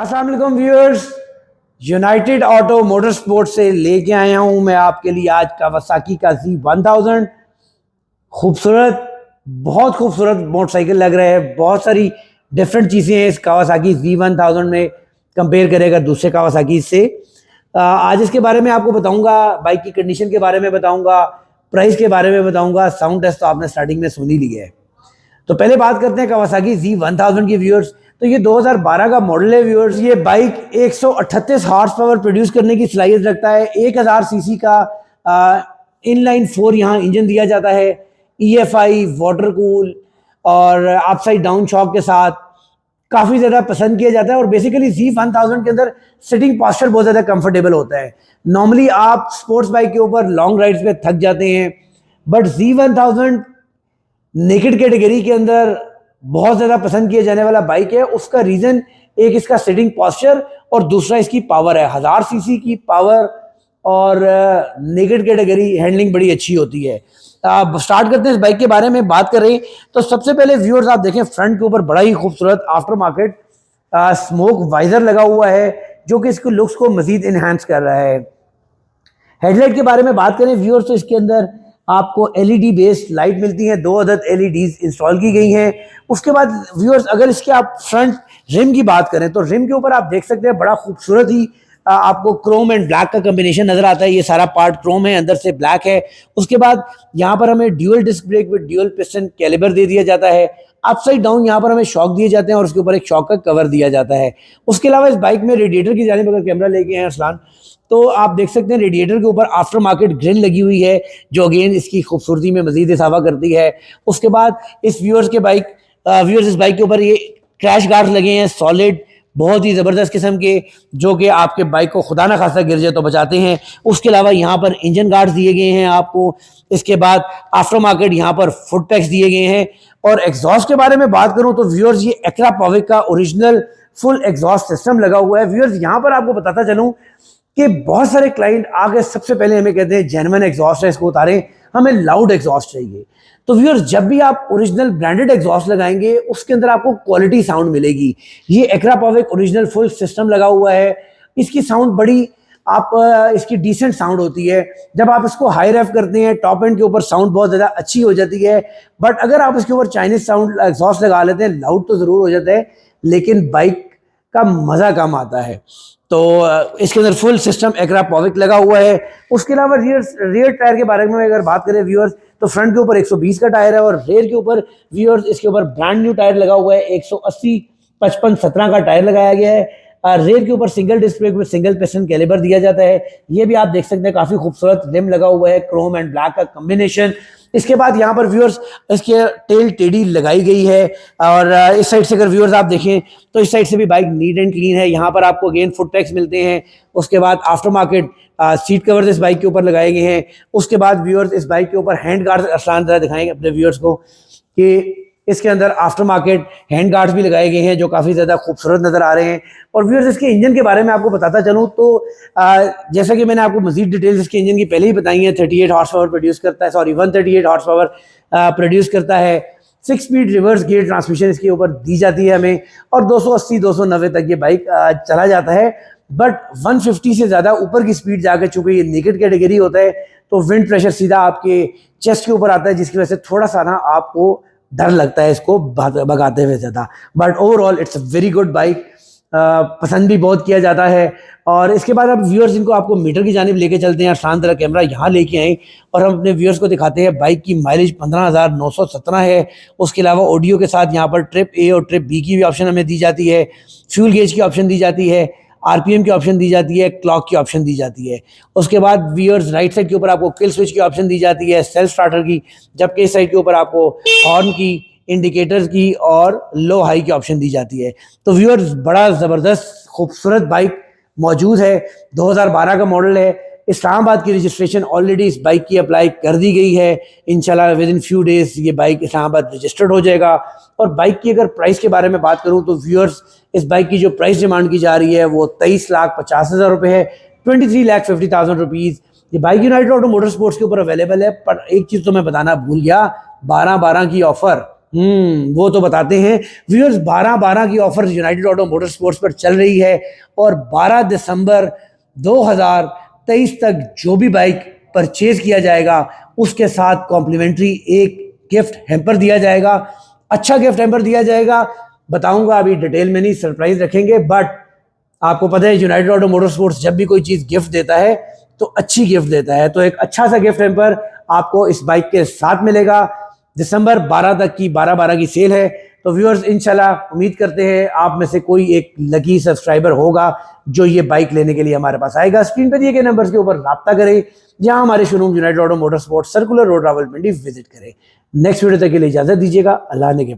अस्सलाम वालेकुम viewers, United auto motor sports से लेके आया हूं मैं आपके लिए आज कावासाकी का Z1000। खूबसूरत, बहुत खूबसूरत मोटरसाइकिल लग रहा है। बहुत सारी डिफरेंट चीज़ें हैं इस कावासाकी Z1000 में कंपेयर करेगा दूसरे कावासाकी से। आज इसके बारे में आपको बताऊंगा, बाइक की कंडीशन के बारे में बताऊंगा, प्राइस के बारे में बताऊंगा। साउंड टेस्ट तो आपने स्टार्टिंग में सुन ही लिया है। तो पहले बात करते हैं कावासाकी Z1000 की व्यूअर्स। तो ये 2012 का मॉडल है व्यूअर्स। ये बाइक 138 हॉर्स पावर प्रोड्यूस करने की सलाहियत रखता है। 1000 सीसी का इनलाइन 4 यहाँ इंजन दिया जाता है। EFI वाटर कूल और अपसाइड डाउन शॉक के साथ काफ़ी ज़्यादा पसंद किया जाता है। और बेसिकली Z1000 के अंदर सिटिंग पोस्चर बहुत ज़्यादा कंफर्टेबल होता है। नॉर्मली आप स्पोर्ट्स बाइक के ऊपर लॉन्ग राइड्स पे थक जाते हैं, बट Z1000 नेकेड कैटेगरी के अंदर बहुत ज़्यादा पसंद किया जाने वाला बाइक है। उसका रीज़न एक इसका सिटिंग पोस्चर और दूसरा इसकी पावर है। 1000 सीसी की पावर और नेकेड कैटेगरी हैंडलिंग बड़ी अच्छी होती है। अब स्टार्ट करते हैं इस बाइक के बारे में बात करें तो सबसे पहले व्यूअर्स आप देखें फ्रंट के ऊपर बड़ा ही खूबसूरत आफ्टर मार्केट स्मोक वाइजर लगा हुआ है, जो कि इसके लुक्स को मजीद इन्हांस कर रहा है। हेडलाइट के बारे में बात करें व्यूअर्स तो इसके अंदर आपको LED बेस्ड लाइट मिलती है। 2 अदद LEDs इंस्टॉल की गई हैं। उसके बाद व्यूअर्स अगर इसके आप फ्रंट रिम की बात करें तो रिम के ऊपर आप देख सकते हैं बड़ा खूबसूरत ही आपको क्रोम एंड ब्लैक का कॉम्बिनेशन नजर आता है। ये सारा पार्ट क्रोम है, अंदर से ब्लैक है। उसके बाद यहाँ पर हमें dual disc brake with dual piston calliper दे दिया जाता है। अपसाइड डाउन यहाँ पर हमें शॉक दिए जाते हैं और उसके ऊपर एक शॉक का कवर दिया जाता है। उसके अलावा इस बाइक में रेडिएटर की जानिब अगर कैमरा लेके आए अरसलान तो आप देख सकते हैं रेडिएटर के ऊपर आफ्टर मार्केट ग्रिल लगी हुई है, जो अगेन इसकी खूबसूरती में मजीद इजाफा करती है। उसके बाद इस व्यूअर्स इस बाइक के ऊपर ये क्रैश गार्ड्स लगे हैं सॉलिड, बहुत ही ज़बरदस्त किस्म के, जो कि आपके बाइक को खुदा ना खासा गिर जाए तो बचाते हैं। उसके अलावा यहाँ पर इंजन गार्ड्स दिए गए हैं आपको। इसके बाद आफ्टर मार्केट यहाँ पर फुट पैक्स दिए गए हैं। और एग्जॉस्ट के बारे में बात करूँ तो व्यूअर्स ये एक्रा पॉविक का ओरिजिनल फुल एग्जॉस्ट सिस्टम लगा हुआ है। व्यूअर्स यहाँ पर आपको बताता चलूँ कि बहुत सारे क्लाइंट आगे सबसे पहले हमें कहते हैं जेन्युइन एग्जॉस्ट है, इसको उतारें, हमें लाउड एग्जॉस्ट चाहिए। तो व्यूअर्स जब भी आप ओरिजिनल ब्रांडेड एग्जॉस्ट लगाएंगे उसके अंदर आपको क्वालिटी साउंड मिलेगी। ये एक्रा पॉविक ओरिजिनल फुल सिस्टम लगा हुआ है। इसकी साउंड बड़ी इसकी डिसेंट साउंड होती है। जब आप इसको हाई रेफ करते हैं टॉप एंड के ऊपर साउंड बहुत ज़्यादा अच्छी हो जाती है। बट अगर आप इसके ऊपर चाइनीज साउंड एग्जॉस्ट लगा लेते हैं लाउड तो ज़रूर हो जाता है, लेकिन बाइक का मज़ा कम आता है। तो इसके अंदर फुल सिस्टम एक्रा पॉविक लगा हुआ है। उसके अलावा रियर टायर के बारे में अगर बात करें व्यूअर्स तो फ्रंट के ऊपर 120 का टायर है और रेयर के ऊपर व्यूअर्स इसके ऊपर ब्रांड न्यू टायर लगा हुआ है। 180 55 17 का टायर लगाया गया है। रेयर के ऊपर सिंगल डिस्क ब्रेक में सिंगल पिस्टन कैलिबर दिया जाता है। ये भी आप देख सकते हैं काफ़ी खूबसूरत रिम लगा हुआ है, क्रोम एंड ब्लैक का कॉम्बिनेशन। इसके बाद यहाँ पर व्यूअर्स इसके टेल टेडी लगाई गई है। और इस साइड से अगर व्यूअर्स आप देखें तो इस साइड से भी बाइक नीट एंड क्लीन है। यहाँ पर आपको अगेन फुट पैक्स मिलते हैं। उसके बाद आफ्टर मार्केट सीट कवर्स इस बाइक के ऊपर लगाए गए हैं। उसके बाद व्यूअर्स इस बाइक के ऊपर हैंड गार्ड्स आसान तरह दिखाएंगे अपने व्यूअर्स को कि इसके अंदर आफ्टर मार्केट हैंड गार्ड्स भी लगाए गए हैं, जो काफ़ी ज़्यादा खूबसूरत नज़र आ रहे हैं। और व्यूअर्स इसके इंजन के बारे में आपको बताता चलूँ तो जैसा कि मैंने आपको मजीद डिटेल्स इसके इंजन की पहले ही बताई हैं। 38 हॉर्स पावर प्रोड्यूस करता है, 138 हॉर्स पावर प्रोड्यूस करता है। 6 स्पीड रिवर्स गियर ट्रांसमिशन इसके ऊपर दी जाती है हमें और 280-290 तक ये बाइक चला जाता है। बट 150 से ज़्यादा ऊपर की स्पीड जाकर, चूँकि ये नेकेड कैटेगरी होता है तो विंड प्रेशर सीधा आपके चेस्ट के ऊपर आता है, जिसकी वजह से थोड़ा सा ना आपको डर लगता है इसको भगाते हुए ज़्यादा। But overall it's a very good bike, पसंद भी बहुत किया जाता है। और इसके बाद अब व्यूअर्स इनको आपको मीटर की जानिब लेके चलते हैं। शान तरह कैमरा यहाँ लेके आए और हम अपने व्यूअर्स को दिखाते हैं। बाइक की माइलेज 15,917 है। उसके अलावा ऑडियो के साथ यहाँ पर ट्रिप A और ट्रिप B की भी ऑप्शन हमें दी जाती है। फ्यूल गेज की ऑप्शन दी जाती है, RPM की ऑप्शन दी जाती है, क्लॉक की ऑप्शन दी जाती है। उसके बाद व्यूअर्स राइट साइड के ऊपर आपको किल स्विच की ऑप्शन दी जाती है, सेल्फ स्टार्टर की, जबकि इस साइड के ऊपर आपको हॉर्न की, इंडिकेटर्स की और लो हाई की ऑप्शन दी जाती है। तो व्यूअर्स बड़ा ज़बरदस्त खूबसूरत बाइक मौजूद है। 2012 का मॉडल है। इस्लामाबाद की रजिस्ट्रेशन ऑलरेडी इस बाइक की अप्लाई कर दी गई है। इंशाल्लाह विद इन फ्यू डेज ये बाइक इस्लामाबाद रजिस्टर्ड हो जाएगा। और बाइक की अगर प्राइस के बारे में बात करूं तो व्यूअर्स इस बाइक की जो प्राइस डिमांड की जा रही है वो 23,50,000 रुपये है, 23,50,000 रुपीज़। ये bike United auto motor sports के ऊपर अवेलेबल है। पर एक चीज़ तो मैं बताना भूल गया, 12-12 की ऑफ़र वो तो बताते हैं व्यूअर्स। 12-12 की offer United auto motor sports पर चल रही है और 12 दिसंबर 2023 तक जो भी बाइक परचेज किया जाएगा उसके साथ कॉम्प्लीमेंट्री एक गिफ्ट हैम्पर दिया जाएगा। अच्छा गिफ्ट हैम्पर दिया जाएगा, बताऊंगा अभी डिटेल में नहीं, सरप्राइज रखेंगे। बट आपको पता है यूनाइटेड ऑटो मोटर स्पोर्ट्स जब भी कोई चीज गिफ्ट देता है तो अच्छी गिफ्ट देता है, तो एक अच्छा सा गिफ्ट हैम्पर आपको इस बाइक के साथ मिलेगा। दिसंबर 12 तक की 12-12 की सेल है। तो व्यूअर्स इंशाल्लाह उम्मीद करते हैं आप में से कोई एक लकी सब्सक्राइबर होगा जो ये बाइक लेने के लिए हमारे पास आएगा। स्क्रीन पर दिए गए नंबर्स के ऊपर राब्ता करें, जहां हमारे showroom United auto motor sports circular road Rawalpindi visit करें। नेक्स्ट वीडियो तक के लिए इजाजत दीजिएगा। अल्लाह ने के